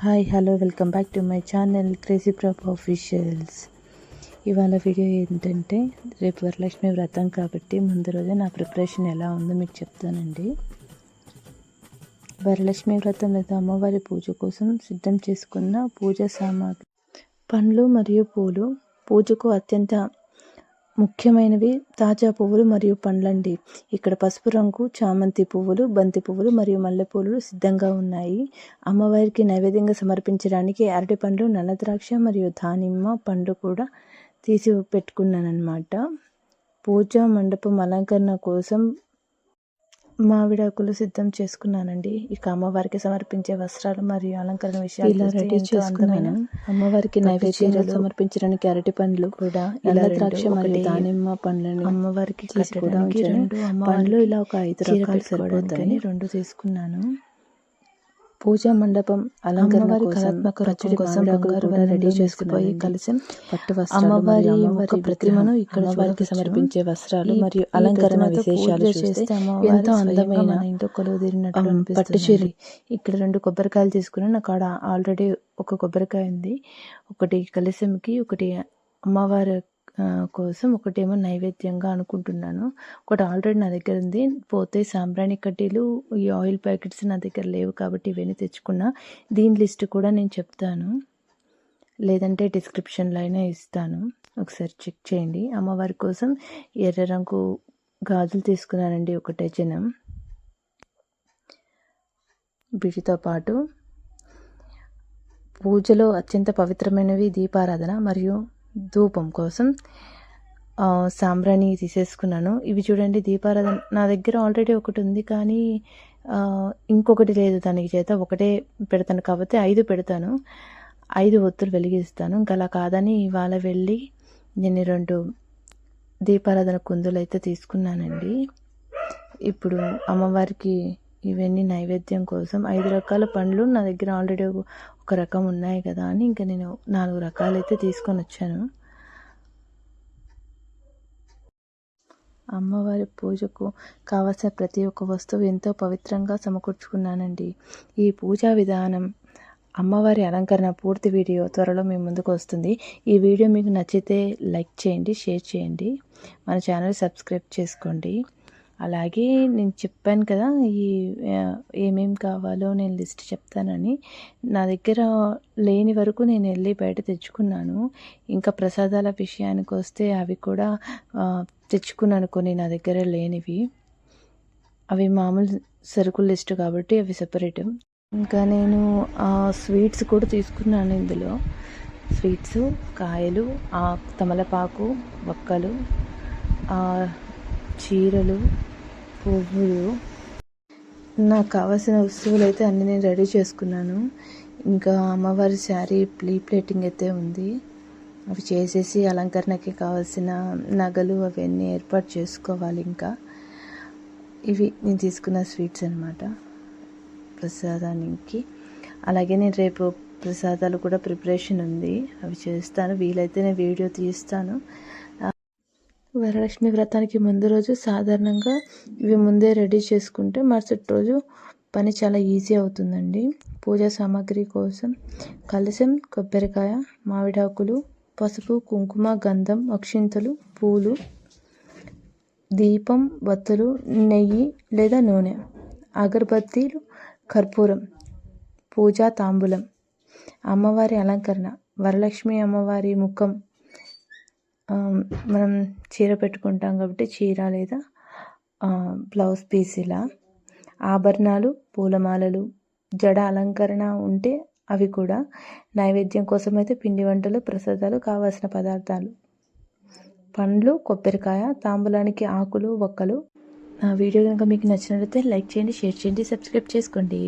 Hi hello welcome back to my channel crazy prop officials. ఇవాళ వీడియో ఏంటంటే రేపు వరలక్ష్మి వ్రతం కాబట్టి ముందు రోజే నా ప్రిపరేషన్ ఎలా ఉందో మీకు చెప్తానండి. వరలక్ష్మి వ్రతం లేదా అమ్మవారి పూజ కోసం సిద్ధం చేసుకున్న పూజా సామాగ్రి, పండ్లు మరియు పూలు. పూజకు అత్యంత ముఖ్యమైనవి తాజా పువ్వులు మరియు పండ్లండి. ఇక్కడ పసుపు రంగు చామంతి పువ్వులు, బంతి పువ్వులు మరియు మల్లెపూలు సిద్ధంగా ఉన్నాయి. అమ్మవారికి నైవేద్యంగా సమర్పించడానికి అరటి పండ్లు, నల్ల ద్రాక్ష మరియు దానిమ్మ పండు కూడా తీసి పెట్టుకున్నానమాట. పూజా మండపం అలంకరణ కోసం మామిడాకులు సిద్ధం చేసుకున్నానండి. ఇక అమ్మవారికి సమర్పించే వస్త్రాలు మరియు అలంకరణ విషయాలు రెడీ చేసుకున్నాను. అమ్మవారికి నైవేద్యంగా సమర్పించడానికి అరటి పండ్లు కూడా, నల్ల ద్రాక్ష మరియు దానిమ్మ పండ్లను అమ్మవారికి కట్టడానికి పండ్లు ఇలా ఒక 5 రకాలు సరిపోతాయని 2 తీసుకున్నాను. పూజా మండపం అలంకరణ కళాత్మక రచన కోసం బంగారు రెడీ చేసుకుపోయి కలిసి పట్టు వస్త్రాలు, అమ్మవారి ప్రతిమను ఇక్కడ వారికి సమర్పించే వస్త్రాలు మరియు అలంకరణ విశేషాలు చూస్తే ఎంతో అందమైన ఇంట్లో కొలువు తీరినట్టు పట్టు చీర. ఇక్కడ 2 కొబ్బరికాయలు తీసుకుని నాకు ఆడ ఆల్రెడీ ఒక కొబ్బరికాయ ఉంది. ఒకటి కలిసంకి, ఒకటి అమ్మవారి కోసం, ఒకటేమో నైవేద్యంగా అనుకుంటున్నాను. ఒకటి ఆల్రెడీ నా దగ్గర ఉంది. పోతే సాంబ్రాణి కడ్డీలు, ఈ ఆయిల్ ప్యాకెట్స్ నా దగ్గర లేవు కాబట్టి ఇవన్నీ తెచ్చుకున్నా. దీని లిస్ట్ కూడా నేను చెప్తాను, లేదంటే డిస్క్రిప్షన్లో అయినా ఇస్తాను, ఒకసారి చెక్ చేయండి. అమ్మవారి కోసం ఎర్ర రంగు గాజులు తీసుకున్నానండి, 1 డజన్. వీటితో పాటు పూజలో అత్యంత పవిత్రమైనవి దీపారాధన మరియు ధూపం కోసం సాంబ్రాణి తీసేసుకున్నాను. ఇవి చూడండి, దీపారాధన నా దగ్గర ఆల్రెడీ ఒకటి ఉంది, కానీ ఇంకొకటి లేదు దానికి చేత. ఒకటే పెడతాను కాబట్టి 5 పెడతాను, 5 ఒత్తులు వెలిగిస్తాను. ఇంకా అలా కాదని ఇవాళ వెళ్ళి నేను 2 దీపారాధన కుందులు అయితే తీసుకున్నానండి. ఇప్పుడు అమ్మవారికి ఇవన్నీ నైవేద్యం కోసం 5 రకాల పండ్లు నా దగ్గర ఆల్రెడీ ఒక రకం ఉన్నాయి కదా అని ఇంకా నేను 4 రకాలు అయితే తీసుకొని వచ్చాను. అమ్మవారి పూజకు కావలసిన ప్రతి ఒక్క వస్తువు ఎంతో పవిత్రంగా సమకూర్చుకున్నానండి. ఈ పూజా విధానం, అమ్మవారి అలంకరణ పూర్తి వీడియో త్వరలో మీ ముందుకు వస్తుంది. ఈ వీడియో మీకు నచ్చితే లైక్ చేయండి, షేర్ చేయండి, మన ఛానల్ సబ్స్క్రైబ్ చేసుకోండి. అలాగే నేను చెప్పాను కదా ఏమేం కావాలో నేను లిస్ట్ చెప్తానని. నా దగ్గర లేని వరకు నేను వెళ్ళి బయట తెచ్చుకున్నాను. ఇంకా ప్రసాదాల విషయానికి వస్తే అవి కూడా తెచ్చుకున్నాను కొన్ని నా దగ్గర లేనివి. అవి మామూలు సరుకుల లిస్ట్ కాబట్టి అవి సెపరేట్. ఇంకా నేను స్వీట్స్ కూడా తీసుకున్నాను. ఇందులో స్వీట్స్, కాయలు, తమలపాకు, వక్కలు, చీరలు, పువ్వులు, నాకు కావాల్సిన వస్తువులు అయితే అన్నీ నేను రెడీ చేసుకున్నాను. ఇంకా అమ్మవారి శారీ ప్లేటింగ్ అయితే ఉంది, అవి చేసేసి అలంకరణకి కావాల్సిన నగలు అవన్నీ ఏర్పాటు చేసుకోవాలి. ఇంకా ఇవి నేను తీసుకున్న స్వీట్స్ అన్నమాట ప్రసాదానికి. అలాగే నేను రేపు ప్రసాదాలు కూడా ప్రిపరేషన్ ఉంది, అవి చేస్తాను. వీలైతే నేను వీడియో తీస్తాను. వరలక్ష్మి వ్రతానికి ముందు రోజు సాధారణంగా ఇవి ముందే రెడీ చేసుకుంటే మరుసటి రోజు పని చాలా ఈజీ అవుతుందండి. పూజా సామాగ్రి కోసం కలశం, కొబ్బరికాయ, మామిడాకులు, పసుపు, కుంకుమ, గంధం, అక్షింతలు, పూలు, దీపం, వత్తులు, నెయ్యి లేదా నూనె, అగరబత్తీలు, కర్పూరం, పూజా తాంబూలం. అమ్మవారి అలంకరణ, వరలక్ష్మి అమ్మవారి ముఖం, మనం చీర పెట్టుకుంటాం కాబట్టి చీర లేదా బ్లౌజ్ పీస్, ఇలా ఆభరణాలు, పూలమాలలు, జడ అలంకరణ ఉంటే అవి కూడా. నైవేద్యం కోసం అయితే పిండి వంటలు, ప్రసాదాలు, కావాల్సిన పదార్థాలు, పండ్లు, కొబ్బరికాయ, తాంబూలానికి ఆకులు, వక్కలు. నా వీడియో కనుక మీకు నచ్చినట్లయితే లైక్ చేయండి, షేర్ చేయండి, సబ్స్క్రైబ్ చేసుకోండి.